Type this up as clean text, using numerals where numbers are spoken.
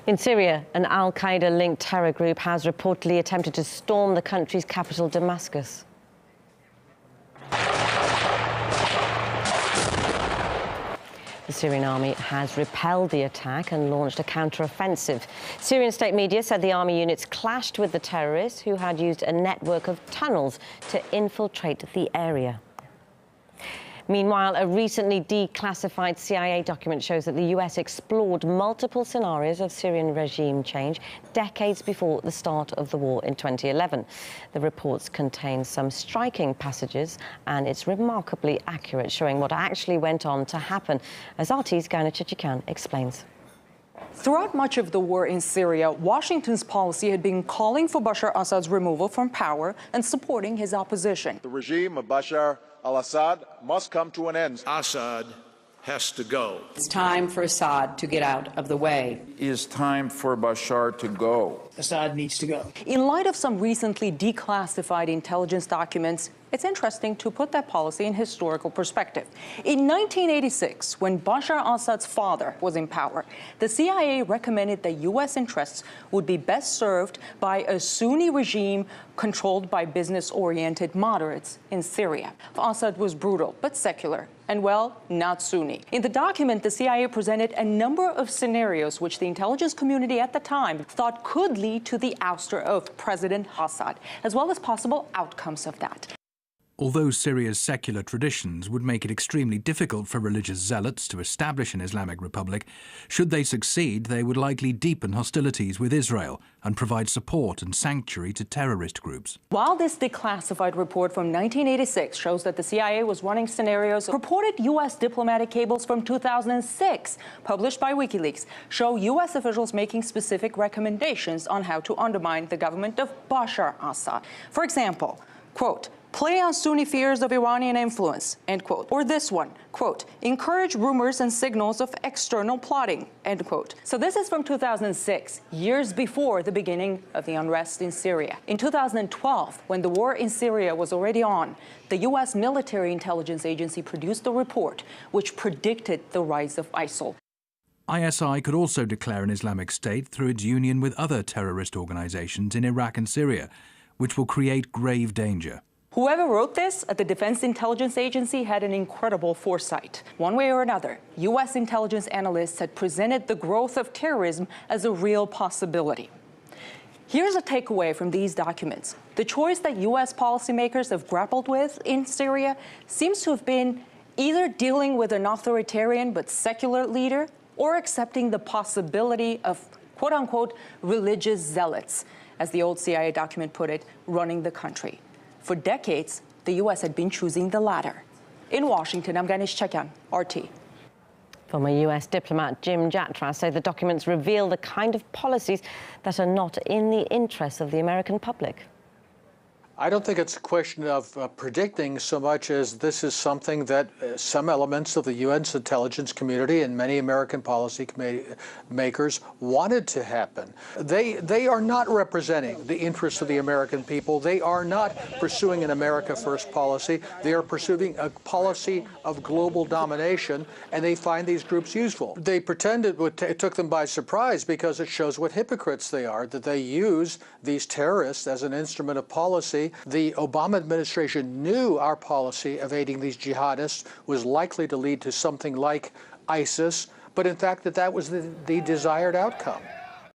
In Syria, an al-Qaeda-linked terror group has reportedly attempted to storm the country's capital, Damascus. The Syrian army has repelled the attack and launched a counter-offensive. Syrian state media said the army units clashed with the terrorists, who had used a network of tunnels to infiltrate the area. Meanwhile, a recently declassified CIA document shows that the US explored multiple scenarios of Syrian regime change decades before the start of the war in 2011. The reports contain some striking passages, and it's remarkably accurate, showing what actually went on to happen, as RT's Gaina Chichikan explains. Throughout much of the war in Syria, Washington's policy had been calling for Bashar Assad's removal from power and supporting his opposition. The regime of Bashar al-Assad must come to an end. Assad has to go. It's time for Assad to get out of the way. It is time for Bashar to go. Assad needs to go. In light of some recently declassified intelligence documents, it's interesting to put that policy in historical perspective. In 1986, when Bashar al-Assad's father was in power, the CIA recommended that U.S. interests would be best served by a Sunni regime controlled by business-oriented moderates in Syria. Assad was brutal but secular, and, well, not Sunni. In the document, the CIA presented a number of scenarios which the intelligence community at the time thought could lead to the ouster of President Assad, as well as possible outcomes of that. Although Syria's secular traditions would make it extremely difficult for religious zealots to establish an Islamic Republic, should they succeed, they would likely deepen hostilities with Israel and provide support and sanctuary to terrorist groups. While this declassified report from 1986 shows that the CIA was running scenarios, reported U.S. diplomatic cables from 2006, published by WikiLeaks, show U.S. officials making specific recommendations on how to undermine the government of Bashar Assad. For example, quote, play on Sunni fears of Iranian influence, end quote. Or this one, quote, encourage rumors and signals of external plotting, end quote. So this is from 2006, years before the beginning of the unrest in Syria. In 2012, when the war in Syria was already on, the U.S. military intelligence agency produced a report which predicted the rise of ISIL. ISI could also declare an Islamic State through its union with other terrorist organizations in Iraq and Syria, which will create grave danger. Whoever wrote this at the Defense Intelligence Agency had an incredible foresight. One way or another, U.S. intelligence analysts had presented the growth of terrorism as a real possibility. Here's a takeaway from these documents. The choice that U.S. policymakers have grappled with in Syria seems to have been either dealing with an authoritarian but secular leader or accepting the possibility of, quote-unquote, religious zealots, as the old CIA document put it, running the country. For decades, the U.S. had been choosing the latter. In Washington, I'm Ganesh Chakyan, RT. Former U.S. diplomat Jim Jatras said the documents reveal the kind of policies that are not in the interests of the American public. I don't think it's a question of predicting so much as this is something that some elements of the U.S. intelligence community and many American policy makers wanted to happen. They are not representing the interests of the American people. They are not pursuing an America First policy. They are pursuing a policy of global domination, and they find these groups useful. They pretended it took them by surprise because it shows what hypocrites they are, that they use these terrorists as an instrument of policy. The Obama administration knew our policy of aiding these jihadists was likely to lead to something like ISIS, but in fact that was the desired outcome.